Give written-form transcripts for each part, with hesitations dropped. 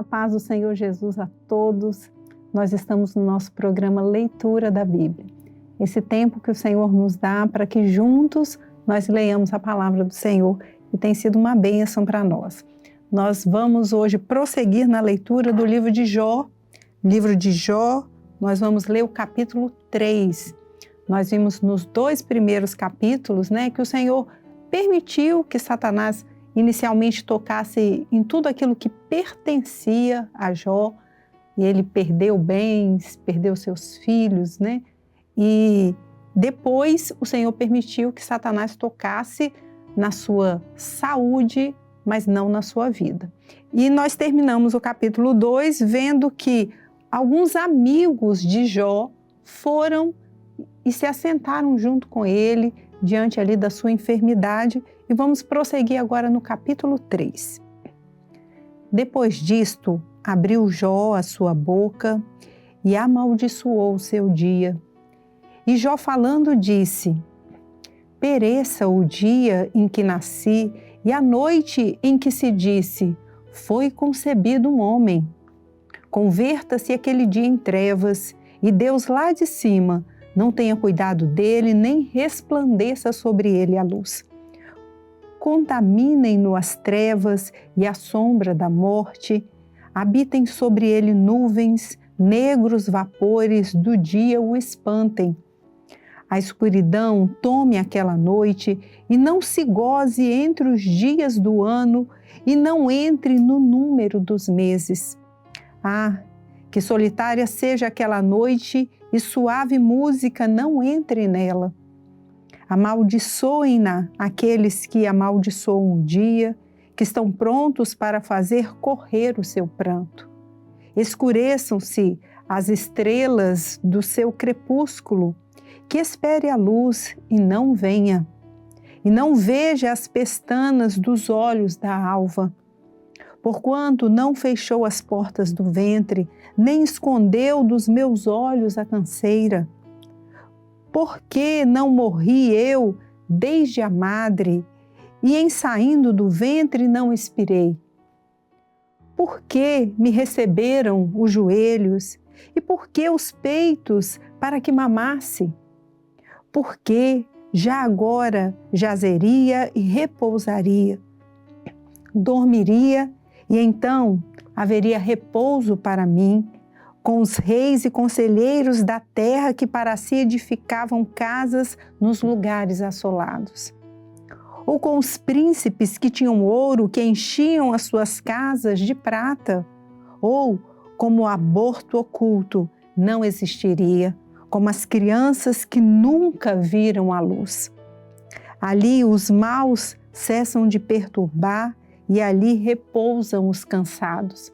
paz do Senhor Jesus a todos. Nós estamos no nosso programa Leitura da Bíblia. Esse tempo que o Senhor nos dá para que juntos nós leiamos a palavra do Senhor e tem sido uma bênção para nós. Nós vamos hoje prosseguir na leitura do livro de Jó. Livro de Jó, nós vamos ler o capítulo 3. Nós vimos nos 2 primeiros capítulos, que o Senhor permitiu que Satanás inicialmente tocasse em tudo aquilo que pertencia a Jó, e ele perdeu bens, perdeu seus filhos, E depois o Senhor permitiu que Satanás tocasse na sua saúde, mas não na sua vida. E nós terminamos o capítulo 2 vendo que alguns amigos de Jó foram e se assentaram junto com ele, diante ali da sua enfermidade, e vamos prosseguir agora no capítulo 3. Depois disto, abriu Jó a sua boca e amaldiçoou o seu dia. E Jó falando disse: pereça o dia em que nasci e a noite em que se disse, foi concebido um homem. Converta-se aquele dia em trevas e Deus lá de cima não tenha cuidado dele, nem resplandeça sobre ele a luz. Contaminem-no as trevas e a sombra da morte, habitem sobre ele nuvens, negros vapores do dia o espantem. A escuridão tome aquela noite e não se goze entre os dias do ano e não entre no número dos meses. Ah, que solitária seja aquela noite e suave música não entre nela. Amaldiçoem-na aqueles que amaldiçoam o dia, que estão prontos para fazer correr o seu pranto. Escureçam-se as estrelas do seu crepúsculo, que espere a luz e não venha, e não veja as pestanas dos olhos da alva. Porquanto não fechou as portas do ventre, nem escondeu dos meus olhos a canseira. Por que não morri eu desde a madre, e em saindo do ventre não expirei? Por que me receberam os joelhos, e por que os peitos para que mamasse? Porque já agora jazeria e repousaria, dormiria, e então haveria repouso para mim, com os reis e conselheiros da terra que para si edificavam casas nos lugares assolados. Ou com os príncipes que tinham ouro, que enchiam as suas casas de prata. Ou, como o aborto oculto, não existiria, como as crianças que nunca viram a luz. Ali os maus cessam de perturbar e ali repousam os cansados.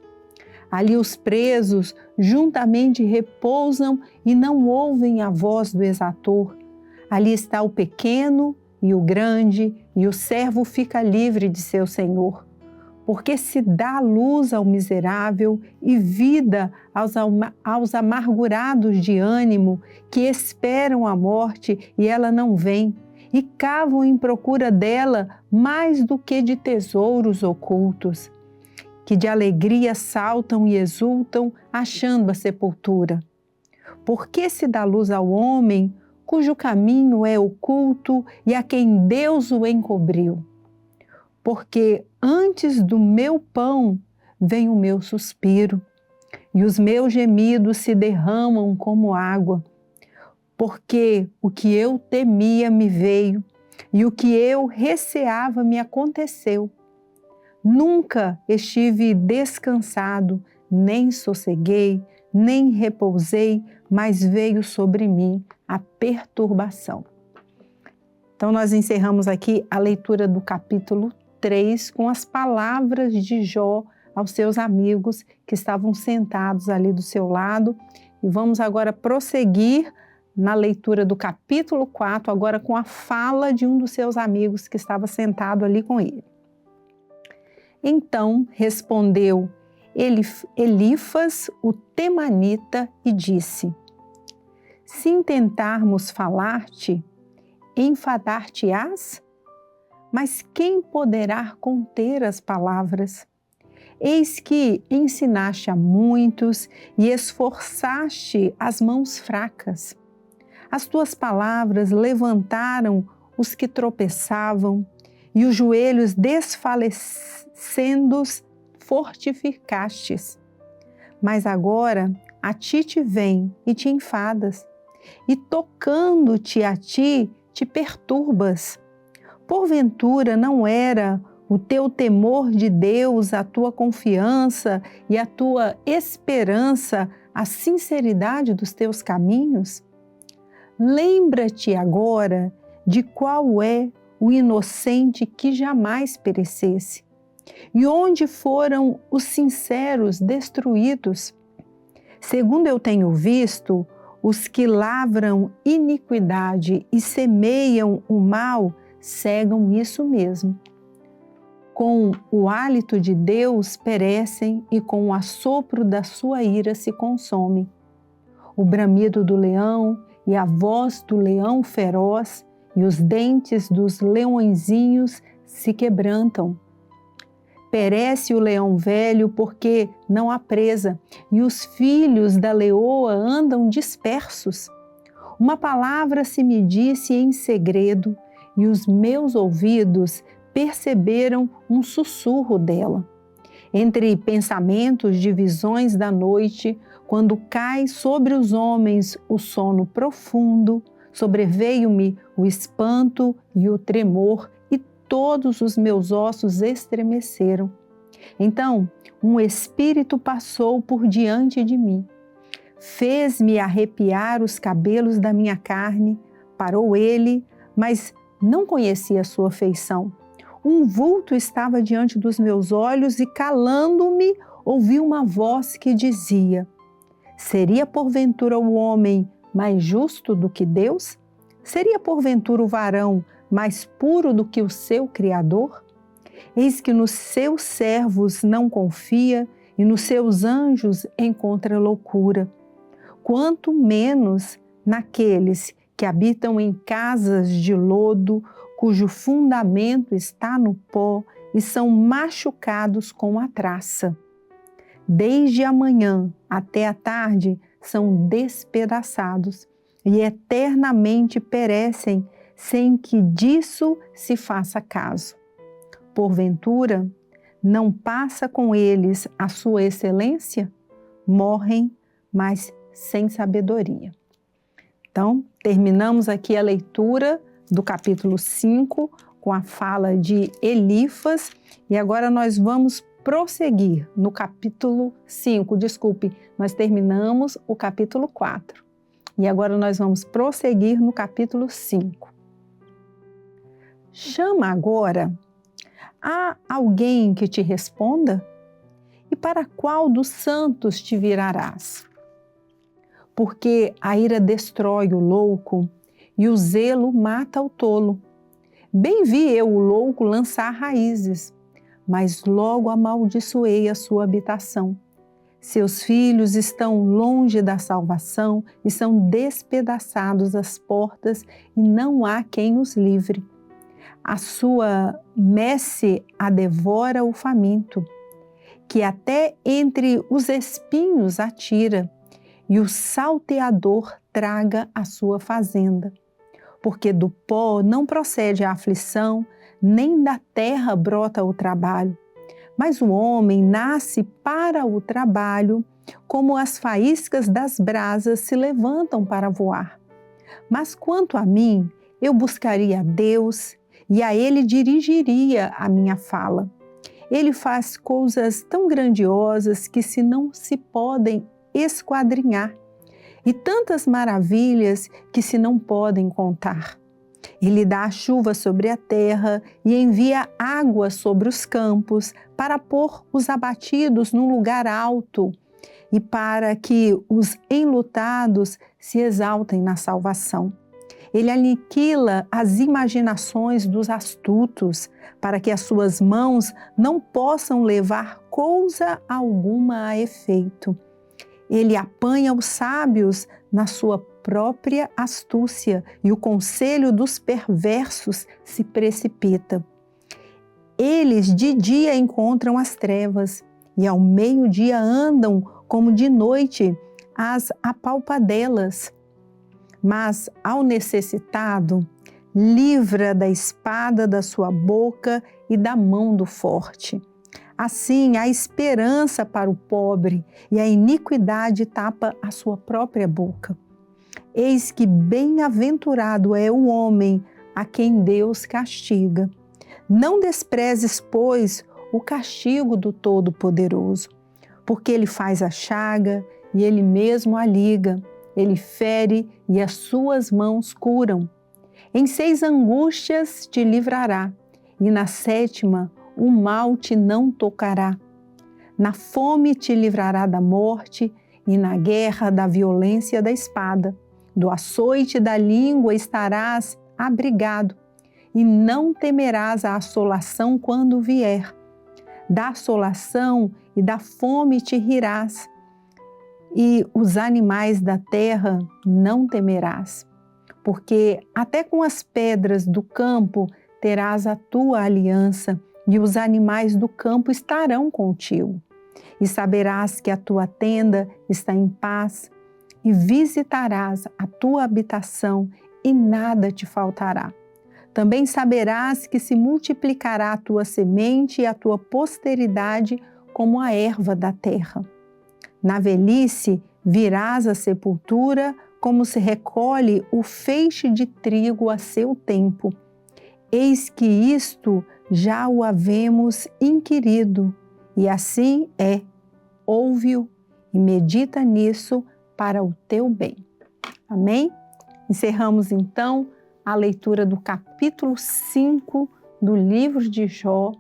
Ali os presos juntamente repousam e não ouvem a voz do exator. Ali está o pequeno e o grande, e o servo fica livre de seu senhor. Porque se dá luz ao miserável e vida aos amargurados de ânimo, que esperam a morte e ela não vem, e cavam em procura dela mais do que de tesouros ocultos, que de alegria saltam e exultam, achando a sepultura. Porque se dá luz ao homem, cujo caminho é oculto e a quem Deus o encobriu? Porque antes do meu pão vem o meu suspiro, e os meus gemidos se derramam como água. Porque o que eu temia me veio, e o que eu receava me aconteceu. Nunca estive descansado, nem sosseguei, nem repousei, mas veio sobre mim a perturbação. Então nós encerramos aqui a leitura do capítulo 3 com as palavras de Jó aos seus amigos que estavam sentados ali do seu lado. E vamos agora prosseguir na leitura do capítulo 4, agora com a fala de um dos seus amigos que estava sentado ali com ele. Então respondeu Elifas, o temanita, e disse: se intentarmos falar-te, enfadar-te-ás? Mas quem poderá conter as palavras? Eis que ensinaste a muitos e esforçaste as mãos fracas. As tuas palavras levantaram os que tropeçavam, e os joelhos desfalecendo fortificastes. Mas agora a ti te vem e te enfadas, e tocando-te a ti, te perturbas. Porventura não era o teu temor de Deus, a tua confiança e a tua esperança, a sinceridade dos teus caminhos? Lembra-te agora de qual é o inocente que jamais perecesse, e onde foram os sinceros destruídos. Segundo eu tenho visto, os que lavram iniquidade e semeiam o mal cegam isso mesmo. Com o hálito de Deus perecem e com o assopro da sua ira se consomem. O bramido do leão e a voz do leão feroz e os dentes dos leõezinhos se quebrantam. Perece o leão velho porque não há presa, e os filhos da leoa andam dispersos. Uma palavra se me disse em segredo, e os meus ouvidos perceberam um sussurro dela. Entre pensamentos de visões da noite, quando cai sobre os homens o sono profundo, sobreveio-me o espanto e o tremor, e todos os meus ossos estremeceram. Então, um espírito passou por diante de mim, fez-me arrepiar os cabelos da minha carne, parou ele, mas não conhecia a sua feição. Um vulto estava diante dos meus olhos e, calando-me, ouvi uma voz que dizia: seria porventura o homem mais justo do que Deus? Seria porventura o varão mais puro do que o seu Criador? Eis que nos seus servos não confia e nos seus anjos encontra loucura. Quanto menos naqueles que habitam em casas de lodo, cujo fundamento está no pó e são machucados com a traça. Desde a manhã até a tarde são despedaçados e eternamente perecem sem que disso se faça caso. Porventura, não passa com eles a sua excelência? Morrem, mas sem sabedoria. Então, terminamos aqui a leitura do capítulo 5 com a fala de Elifas e agora nós vamos prosseguir no capítulo 5, nós terminamos o capítulo 4 e agora nós vamos prosseguir no capítulo 5. Chama agora, há alguém que te responda? E para qual dos santos te virarás? Porque a ira destrói o louco e o zelo mata o tolo. Bem vi eu o louco lançar raízes, mas logo amaldiçoei a sua habitação. Seus filhos estão longe da salvação e são despedaçados às portas e não há quem os livre. A sua messe a devora o faminto, que até entre os espinhos atira, e o salteador traga a sua fazenda. Porque do pó não procede a aflição, nem da terra brota o trabalho. Mas o homem nasce para o trabalho, como as faíscas das brasas se levantam para voar. Mas quanto a mim, eu buscaria a Deus e a Ele dirigiria a minha fala. Ele faz coisas tão grandiosas que não se podem esquadrinhar, e tantas maravilhas que se não podem contar. Ele dá a chuva sobre a terra e envia água sobre os campos para pôr os abatidos num lugar alto e para que os enlutados se exaltem na salvação. Ele aniquila as imaginações dos astutos para que as suas mãos não possam levar coisa alguma a efeito. Ele apanha os sábios na sua própria astúcia e o conselho dos perversos se precipita. Eles de dia encontram as trevas e ao meio-dia andam como de noite as apalpadelas. Mas ao necessitado, livra da espada da sua boca e da mão do forte. Assim, há esperança para o pobre e a iniquidade tapa a sua própria boca. Eis que bem-aventurado é o homem a quem Deus castiga. Não desprezes, pois, o castigo do Todo-Poderoso, porque ele faz a chaga e ele mesmo a liga, ele fere e as suas mãos curam. Em 6 angústias te livrará, e na 7ª o mal te não tocará. Na fome te livrará da morte, e na guerra da violência da espada. Do açoite da língua estarás abrigado, e não temerás a assolação quando vier. Da assolação e da fome te rirás, e os animais da terra não temerás. Porque até com as pedras do campo terás a tua aliança, e os animais do campo estarão contigo. E saberás que a tua tenda está em paz, e visitarás a tua habitação, e nada te faltará. Também saberás que se multiplicará a tua semente e a tua posteridade como a erva da terra. Na velhice virás à sepultura, como se recolhe o feixe de trigo a seu tempo. Eis que isto já o havemos inquirido, e assim é. Ouve-o e medita nisso para o teu bem. Amém? Encerramos então a leitura do capítulo 5 do livro de Jó,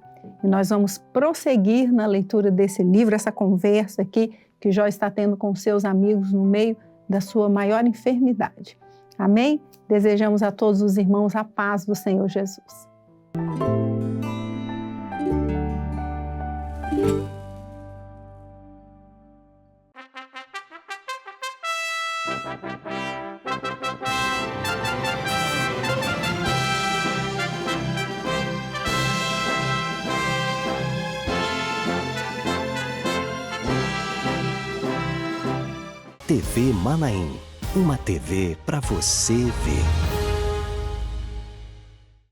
e nós vamos prosseguir na leitura desse livro, essa conversa aqui que Jó está tendo com seus amigos no meio da sua maior enfermidade. Amém? Desejamos a todos os irmãos a paz do Senhor Jesus. TV Manaim, uma TV para você ver.